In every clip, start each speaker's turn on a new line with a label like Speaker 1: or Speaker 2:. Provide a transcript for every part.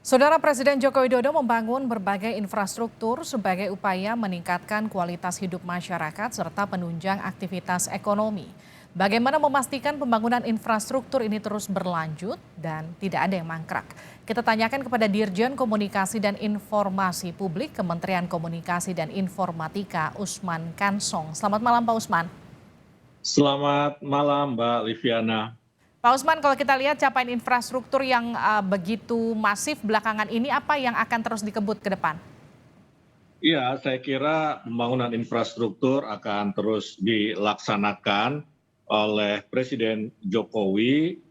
Speaker 1: Saudara Presiden Joko Widodo membangun berbagai infrastruktur sebagai upaya meningkatkan kualitas hidup masyarakat serta penunjang aktivitas ekonomi. Bagaimana memastikan pembangunan infrastruktur ini terus berlanjut dan tidak ada yang mangkrak? Kita tanyakan kepada Dirjen Komunikasi dan Informasi Publik Kementerian Komunikasi dan Informatika Usman Kansong. Selamat malam Pak Usman.
Speaker 2: Selamat malam Mbak Liviana.
Speaker 1: Pak Usman, kalau kita lihat capaian infrastruktur yang begitu masif belakangan ini, apa yang akan terus dikebut ke depan?
Speaker 2: Iya, saya kira pembangunan infrastruktur akan terus dilaksanakan oleh Presiden Jokowi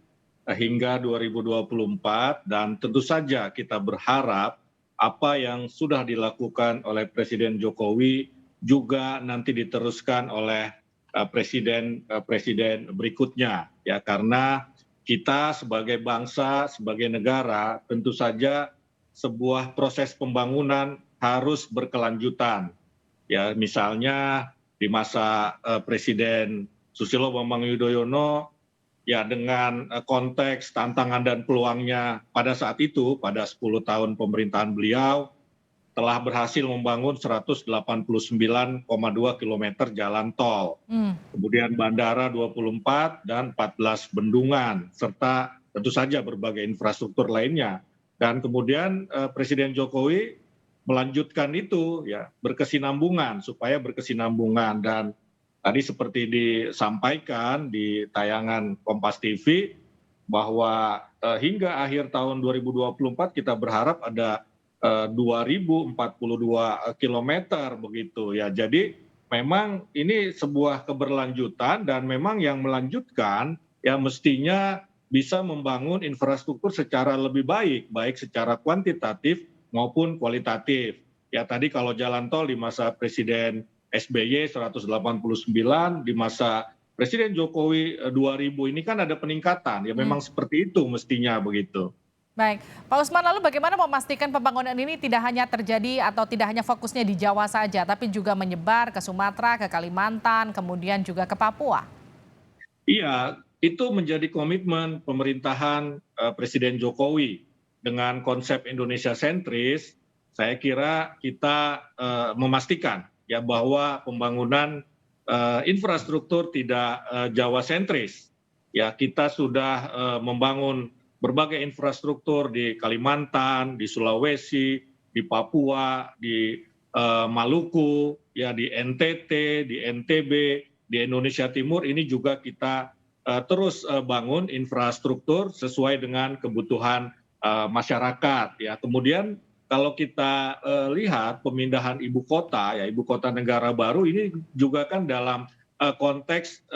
Speaker 2: hingga 2024 dan tentu saja kita berharap apa yang sudah dilakukan oleh Presiden Jokowi juga nanti diteruskan oleh presiden berikutnya ya karena kita sebagai bangsa, sebagai negara tentu saja sebuah proses pembangunan harus berkelanjutan. Ya, misalnya di masa Presiden Susilo Bambang Yudhoyono, ya dengan konteks tantangan dan peluangnya pada saat itu, pada 10 tahun pemerintahan beliau, telah berhasil membangun 189,2 kilometer jalan tol,
Speaker 1: Hmm.
Speaker 2: kemudian bandara 24 dan 14 bendungan, serta tentu saja berbagai infrastruktur lainnya. Dan kemudian Presiden Jokowi melanjutkan itu ya berkesinambungan supaya berkesinambungan dan tadi seperti disampaikan di tayangan Kompas TV bahwa hingga akhir tahun 2024 kita berharap ada 2042 kilometer begitu ya. Jadi memang ini sebuah keberlanjutan dan memang yang melanjutkan ya mestinya bisa membangun infrastruktur secara lebih baik, baik secara kuantitatif maupun kualitatif. Ya tadi kalau jalan tol di masa Presiden SBY 189, di masa Presiden Jokowi 2000 ini kan ada peningkatan. Ya
Speaker 1: Hmm.
Speaker 2: memang seperti itu mestinya begitu.
Speaker 1: Baik, Pak Usman, lalu bagaimana memastikan pembangunan ini tidak hanya terjadi atau tidak hanya fokusnya di Jawa saja, tapi juga menyebar ke Sumatera, ke Kalimantan, kemudian juga ke Papua?
Speaker 2: Iya, itu menjadi komitmen pemerintahan Presiden Jokowi dengan konsep Indonesia sentris. Saya kira kita memastikan ya bahwa pembangunan infrastruktur tidak Jawa sentris. Ya, kita sudah membangun berbagai infrastruktur di Kalimantan, di Sulawesi, di Papua, di Maluku, ya di NTT, di NTB, di Indonesia Timur ini juga kita terus bangun infrastruktur sesuai dengan kebutuhan masyarakat. Ya, kemudian kalau kita lihat pemindahan ibu kota, ya ibu kota negara baru ini juga kan dalam konteks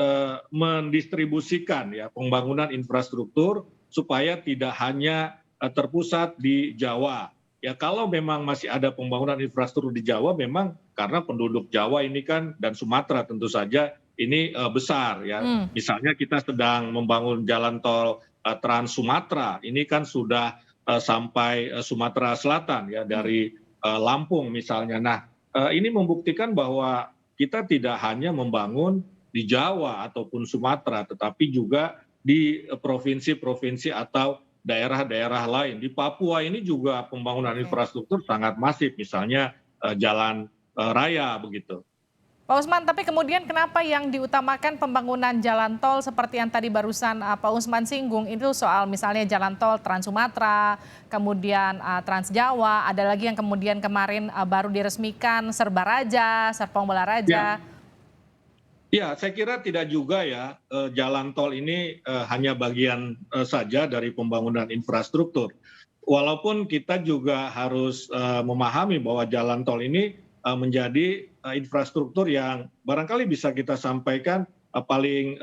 Speaker 2: mendistribusikan ya pembangunan infrastruktur supaya tidak hanya terpusat di Jawa. Ya kalau memang masih ada pembangunan infrastruktur di Jawa, memang karena penduduk Jawa ini kan dan Sumatera tentu saja ini besar ya.
Speaker 1: Hmm.
Speaker 2: Misalnya kita sedang membangun jalan tol Trans Sumatera, ini kan sudah sampai Sumatera Selatan ya dari Lampung misalnya. Nah, ini membuktikan bahwa kita tidak hanya membangun di Jawa ataupun Sumatera, tetapi juga di provinsi-provinsi atau daerah-daerah lain. Di Papua ini juga pembangunan
Speaker 1: Oke.
Speaker 2: infrastruktur sangat masif, misalnya jalan raya begitu.
Speaker 1: Pak Usman, tapi kemudian kenapa yang diutamakan pembangunan jalan tol seperti yang tadi barusan Pak Usman singgung itu soal misalnya jalan tol Trans Sumatera, kemudian Trans Jawa, ada lagi yang kemudian kemarin baru diresmikan Serbaraja, Serpong
Speaker 2: Ya,
Speaker 1: Balaraja.
Speaker 2: ya, saya kira tidak juga ya jalan tol ini hanya bagian saja dari pembangunan infrastruktur. Walaupun kita juga harus memahami bahwa jalan tol ini menjadi infrastruktur yang barangkali bisa kita sampaikan paling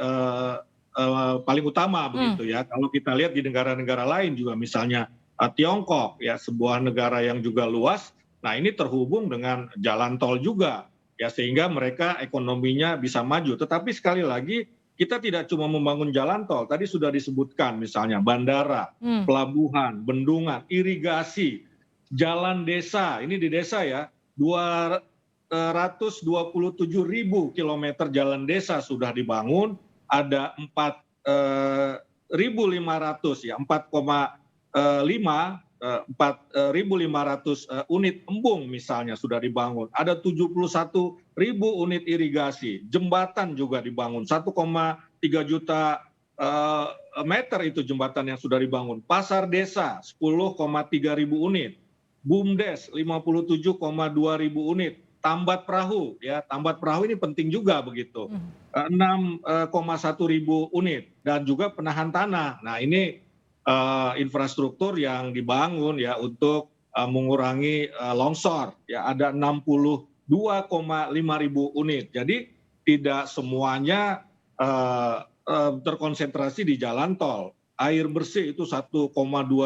Speaker 2: utama
Speaker 1: Hmm.
Speaker 2: begitu ya. Kalau kita lihat di negara-negara lain juga misalnya Tiongkok ya sebuah negara yang juga luas. Nah ini terhubung dengan jalan tol juga ya sehingga mereka ekonominya bisa maju. Tetapi sekali lagi kita tidak cuma membangun jalan tol, tadi sudah disebutkan misalnya bandara,
Speaker 1: Hmm.
Speaker 2: pelabuhan, bendungan, irigasi, jalan desa, ini di desa ya, 227.000 kilometer jalan desa sudah dibangun, ada 4.500 ya, 4,5 4.500 unit embung misalnya sudah dibangun, ada 71.000 unit irigasi, jembatan juga dibangun, 1,3 juta meter itu jembatan yang sudah dibangun, pasar desa 10,3 ribu unit, BUMDes 57,2 ribu unit, tambat perahu ini penting juga begitu, 6,1 ribu unit, dan juga penahan tanah. Nah ini infrastruktur yang dibangun ya untuk mengurangi longsor, ya ada 62,5 ribu unit. Jadi tidak semuanya terkonsentrasi di jalan tol. Air bersih itu 1,2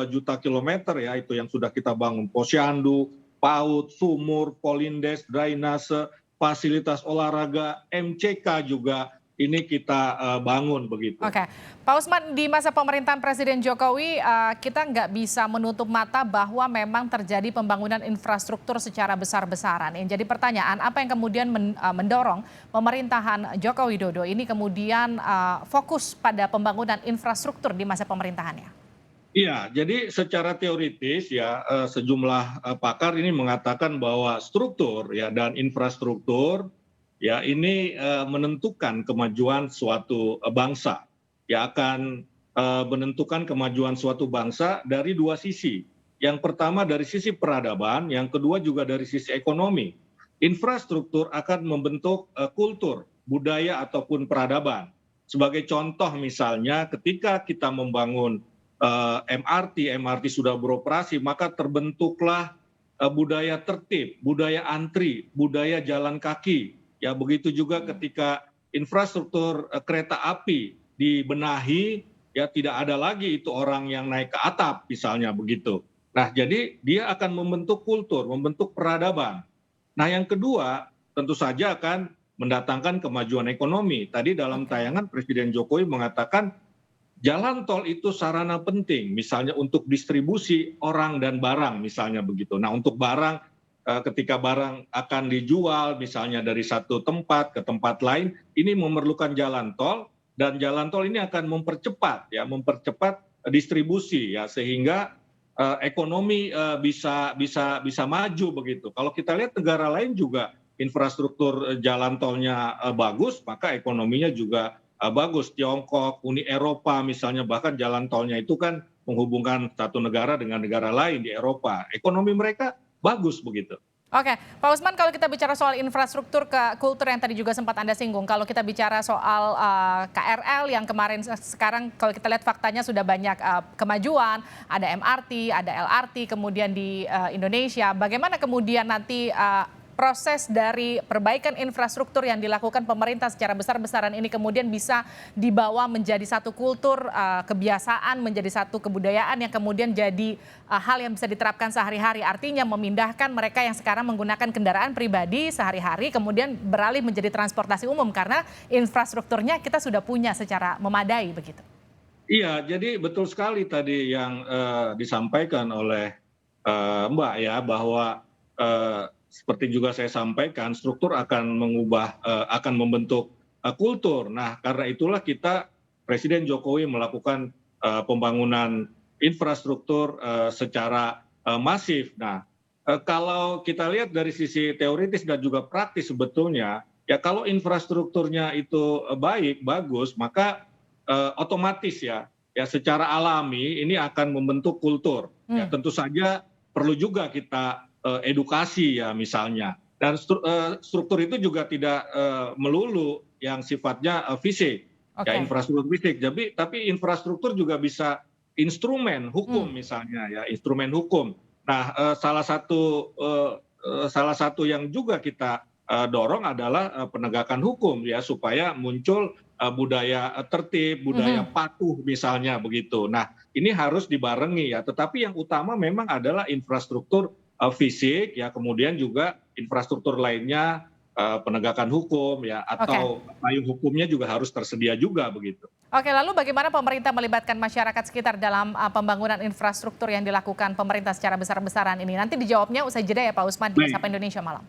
Speaker 2: juta kilometer ya, itu yang sudah kita bangun. Posyandu, PAUD, sumur, polindes, drainase, fasilitas olahraga, MCK juga ini kita bangun begitu.
Speaker 1: Oke, Pak Usman, di masa pemerintahan Presiden Jokowi, kita nggak bisa menutup mata bahwa memang terjadi pembangunan infrastruktur secara besar-besaran. Yang jadi pertanyaan, apa yang kemudian mendorong pemerintahan Joko Widodo ini kemudian fokus pada pembangunan infrastruktur di masa pemerintahannya?
Speaker 2: Iya, jadi secara teoritis ya sejumlah pakar ini mengatakan bahwa struktur ya dan infrastruktur ya ini menentukan kemajuan suatu bangsa, ya akan menentukan kemajuan suatu bangsa dari dua sisi. Yang pertama dari sisi peradaban, yang kedua juga dari sisi ekonomi. Infrastruktur akan membentuk kultur, budaya ataupun peradaban. Sebagai contoh misalnya ketika kita membangun MRT sudah beroperasi, maka terbentuklah budaya tertib, budaya antri, budaya jalan kaki. Ya begitu juga ketika infrastruktur kereta api dibenahi, ya tidak ada lagi itu orang yang naik ke atap misalnya begitu. Nah jadi dia akan membentuk kultur, membentuk peradaban. Nah yang kedua tentu saja akan mendatangkan kemajuan ekonomi. Tadi dalam tayangan Presiden Jokowi mengatakan jalan tol itu sarana penting, misalnya untuk distribusi orang dan barang misalnya begitu. Nah untuk barang, ketika barang akan dijual misalnya dari satu tempat ke tempat lain, ini memerlukan jalan tol, dan jalan tol ini akan mempercepat distribusi ya, sehingga ekonomi bisa maju begitu. Kalau kita lihat negara lain juga infrastruktur jalan tolnya bagus, maka ekonominya juga bagus. Tiongkok, Uni Eropa misalnya, bahkan jalan tolnya itu kan menghubungkan satu negara dengan negara lain di Eropa. Ekonomi mereka bagus begitu.
Speaker 1: Oke, Pak Usman, kalau kita bicara soal infrastruktur ke kultur yang tadi juga sempat Anda singgung, kalau kita bicara soal KRL yang kemarin, sekarang kalau kita lihat faktanya sudah banyak kemajuan, ada MRT, ada LRT, kemudian di Indonesia, bagaimana kemudian nanti proses dari perbaikan infrastruktur yang dilakukan pemerintah secara besar-besaran ini kemudian bisa dibawa menjadi satu kultur, kebiasaan, menjadi satu kebudayaan yang kemudian jadi hal yang bisa diterapkan sehari-hari. Artinya memindahkan mereka yang sekarang menggunakan kendaraan pribadi sehari-hari kemudian beralih menjadi transportasi umum karena infrastrukturnya kita sudah punya secara memadai begitu.
Speaker 2: Iya, jadi betul sekali tadi yang disampaikan oleh Mbak ya, bahwa seperti juga saya sampaikan, struktur akan akan membentuk kultur. Nah, karena itulah Presiden Jokowi melakukan pembangunan infrastruktur secara masif. Nah, kalau kita lihat dari sisi teoritis dan juga praktis sebetulnya, ya kalau infrastrukturnya itu baik, bagus, maka otomatis ya secara alami ini akan membentuk kultur. Ya, tentu saja perlu juga kita edukasi ya misalnya, dan struktur itu juga tidak melulu yang sifatnya fisik, ya infrastruktur fisik, tapi infrastruktur juga bisa instrumen hukum misalnya ya, instrumen hukum. Nah salah satu yang juga kita dorong adalah penegakan hukum ya, supaya muncul budaya tertib, budaya patuh misalnya begitu. Nah ini harus dibarengi ya, tetapi yang utama memang adalah infrastruktur fisik ya, kemudian juga infrastruktur lainnya penegakan hukum ya, atau payung hukumnya juga harus tersedia juga begitu.
Speaker 1: Oke, lalu bagaimana pemerintah melibatkan masyarakat sekitar dalam pembangunan infrastruktur yang dilakukan pemerintah secara besar-besaran ini? Nanti dijawabnya usai jeda ya Pak Usman di Sapa Indonesia Malam.